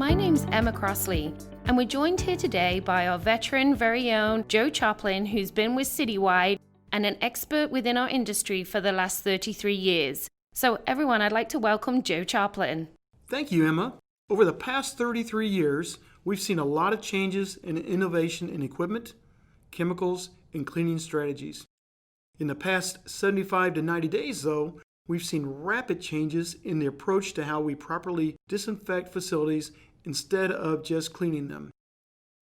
My name's Emma Crossley, and we're joined here today by our veteran, very own Joe Chaplin, who's been with Citywide and an expert within our industry for the last 33 years. So everyone, I'd like to welcome Joe Chaplin. Thank you, Emma. Over the past 33 years, we've seen a lot of changes and innovation in equipment, chemicals, and cleaning strategies. In the past 75 to 90 days, though, we've seen rapid changes in the approach to how we properly disinfect facilities instead of just cleaning them.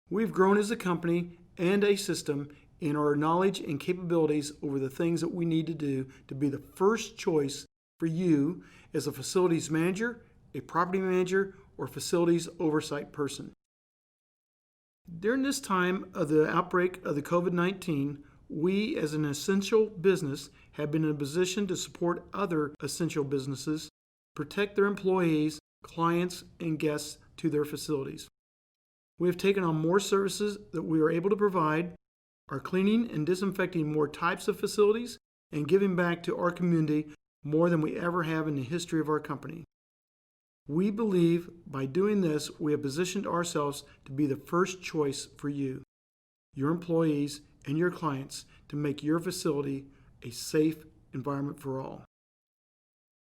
We've grown as a company and a system in our knowledge and capabilities over the things that we need to do to be the first choice for you as a facilities manager, a property manager, or facilities oversight person. During this time of the outbreak of the COVID-19, we as an essential business have been in a position to support other essential businesses, protect their employees, clients, and guests to their facilities. We have taken on more services that we are able to provide, are cleaning and disinfecting more types of facilities, and giving back to our community more than we ever have in the history of our company. We believe by doing this, we have positioned ourselves to be the first choice for you, your employees, and your clients to make your facility a safe environment for all.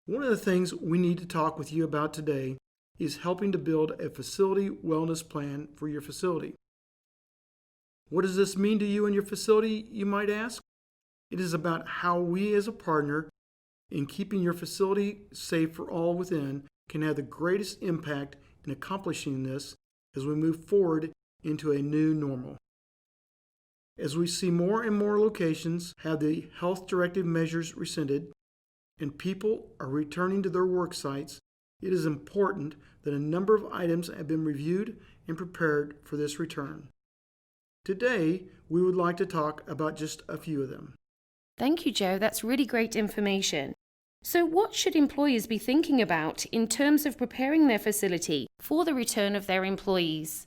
One of the things we need to talk with you about today is helping to build a facility wellness plan for your facility. What does this mean to you and your facility, you might ask? It is about how we as a partner in keeping your facility safe for all within can have the greatest impact in accomplishing this as we move forward into a new normal. As we see more and more locations have the health directive measures rescinded and people are returning to their work sites, it is important that a number of items have been reviewed and prepared for this return. Today, we would like to talk about just a few of them. Thank you, Joe. That's really great information. So what should employers be thinking about in terms of preparing their facility for the return of their employees?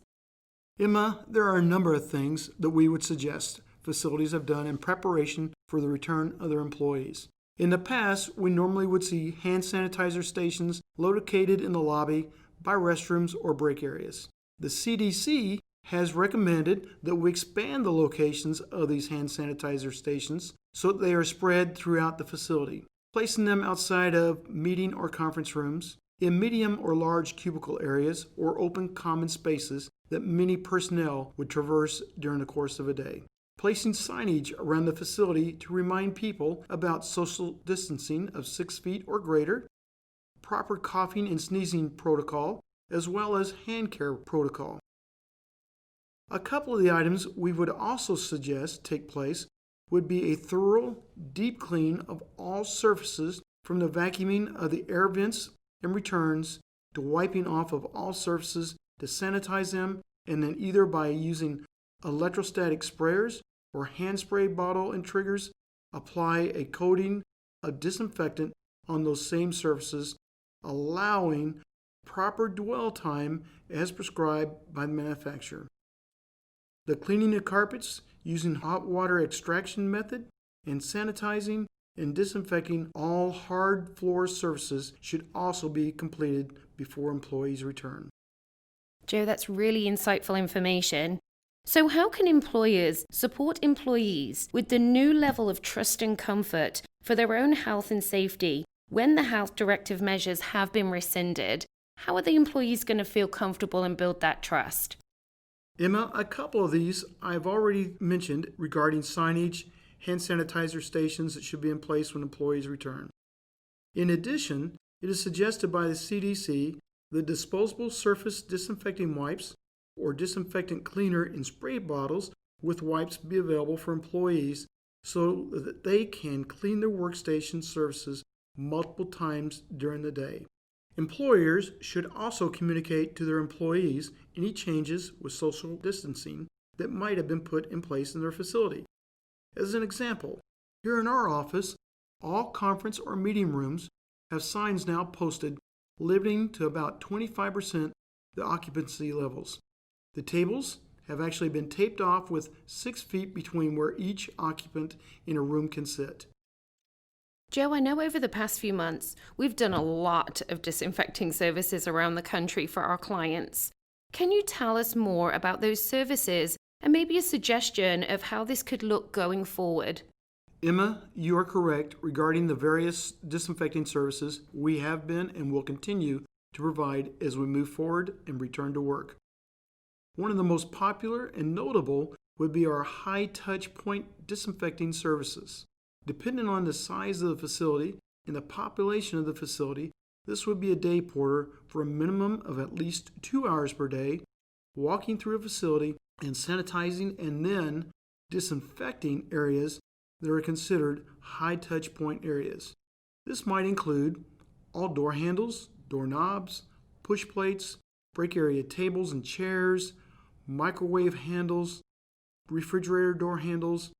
Emma, there are a number of things that we would suggest facilities have done in preparation for the return of their employees. In the past, we normally would see hand sanitizer stations located in the lobby, by restrooms, or break areas. The CDC has recommended that we expand the locations of these hand sanitizer stations so that they are spread throughout the facility, placing them outside of meeting or conference rooms, in medium or large cubicle areas, or open common spaces that many personnel would traverse during the course of a day. Placing signage around the facility to remind people about social distancing of 6 feet or greater, proper coughing and sneezing protocol, as well as hand care protocol. A couple of the items we would also suggest take place would be a thorough, deep clean of all surfaces, from the vacuuming of the air vents and returns to wiping off of all surfaces to sanitize them, and then either by using electrostatic sprayers or hand spray bottle and triggers, apply a coating of disinfectant on those same surfaces, allowing proper dwell time as prescribed by the manufacturer. The cleaning of carpets using hot water extraction method, and sanitizing and disinfecting all hard floor surfaces should also be completed before employees return. Joe, that's really insightful information. So how can employers support employees with the new level of trust and comfort for their own health and safety when the health directive measures have been rescinded? How are the employees going to feel comfortable and build that trust? Emma, a couple of these I've already mentioned regarding signage, hand sanitizer stations that should be in place when employees return. In addition, it is suggested by the CDC that disposable surface disinfecting wipes or disinfectant cleaner in spray bottles with wipes be available for employees so that they can clean their workstation surfaces multiple times during the day. Employers should also communicate to their employees any changes with social distancing that might have been put in place in their facility. As an example, here in our office, all conference or meeting rooms have signs now posted limiting to about 25% the occupancy levels. The tables have actually been taped off with 6 feet between where each occupant in a room can sit. Joe, I know over the past few months, we've done a lot of disinfecting services around the country for our clients. Can you tell us more about those services and maybe a suggestion of how this could look going forward? Emma, you are correct regarding the various disinfecting services we have been and will continue to provide as we move forward and return to work. One of the most popular and notable would be our high touch point disinfecting services. Depending on the size of the facility and the population of the facility, this would be a day porter for a minimum of at least 2 hours per day, walking through a facility and sanitizing and then disinfecting areas that are considered high touch point areas. This might include all door handles, doorknobs, push plates, break area tables and chairs, microwave handles, refrigerator door handles.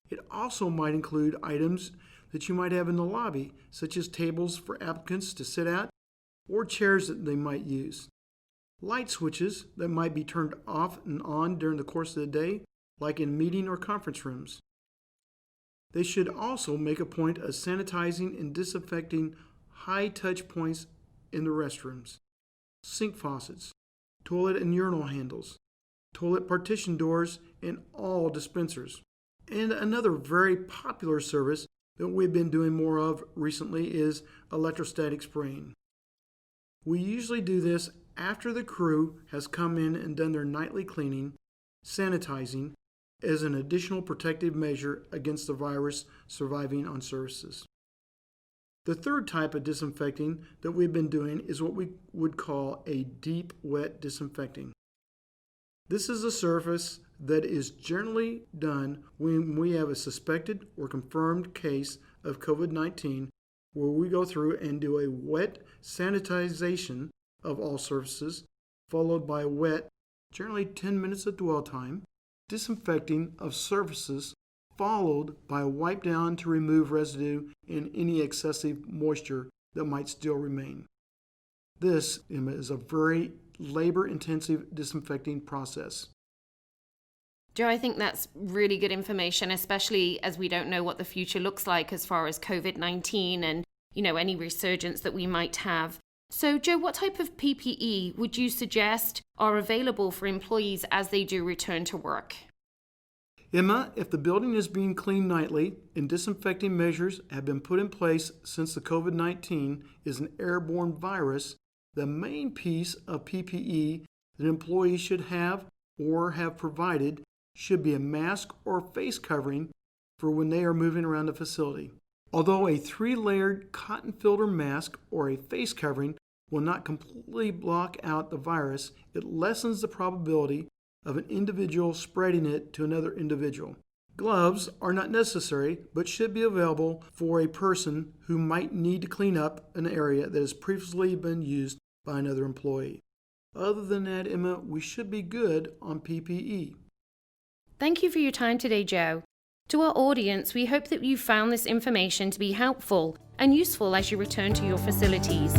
It also might include items that you might have in the lobby, such as tables for applicants to sit at or chairs that they might use. Light switches that might be turned off and on during the course of the day, like in meeting or conference rooms. They should also make a point of sanitizing and disinfecting high touch points in the restrooms, sink faucets, toilet and urinal handles, toilet partition doors, and all dispensers. And another very popular service that we've been doing more of recently is electrostatic spraying. We usually do this after the crew has come in and done their nightly cleaning, sanitizing, as an additional protective measure against the virus surviving on surfaces. The third type of disinfecting that we've been doing is what we would call a deep wet disinfecting. This is a surface that is generally done when we have a suspected or confirmed case of COVID-19, where we go through and do a wet sanitization of all surfaces, followed by wet, generally 10 minutes of dwell time, disinfecting of surfaces, followed by a wipe down to remove residue and any excessive moisture that might still remain. This, Emma, is a very labor-intensive disinfecting process. Joe, I think that's really good information, especially as we don't know what the future looks like as far as COVID-19 and, any resurgence that we might have. So, Joe, what type of PPE would you suggest are available for employees as they do return to work? Emma, if the building is being cleaned nightly and disinfecting measures have been put in place since the COVID-19 is an airborne virus, the main piece of PPE that employees should have or have provided should be a mask or face covering for when they are moving around the facility. Although a 3-layered cotton filter mask or a face covering will not completely block out the virus, it lessens the probability of an individual spreading it to another individual. Gloves are not necessary, but should be available for a person who might need to clean up an area that has previously been used by another employee. Other than that, Emma, we should be good on PPE. Thank you for your time today, Joe. To our audience, we hope that you found this information to be helpful and useful as you return to your facilities.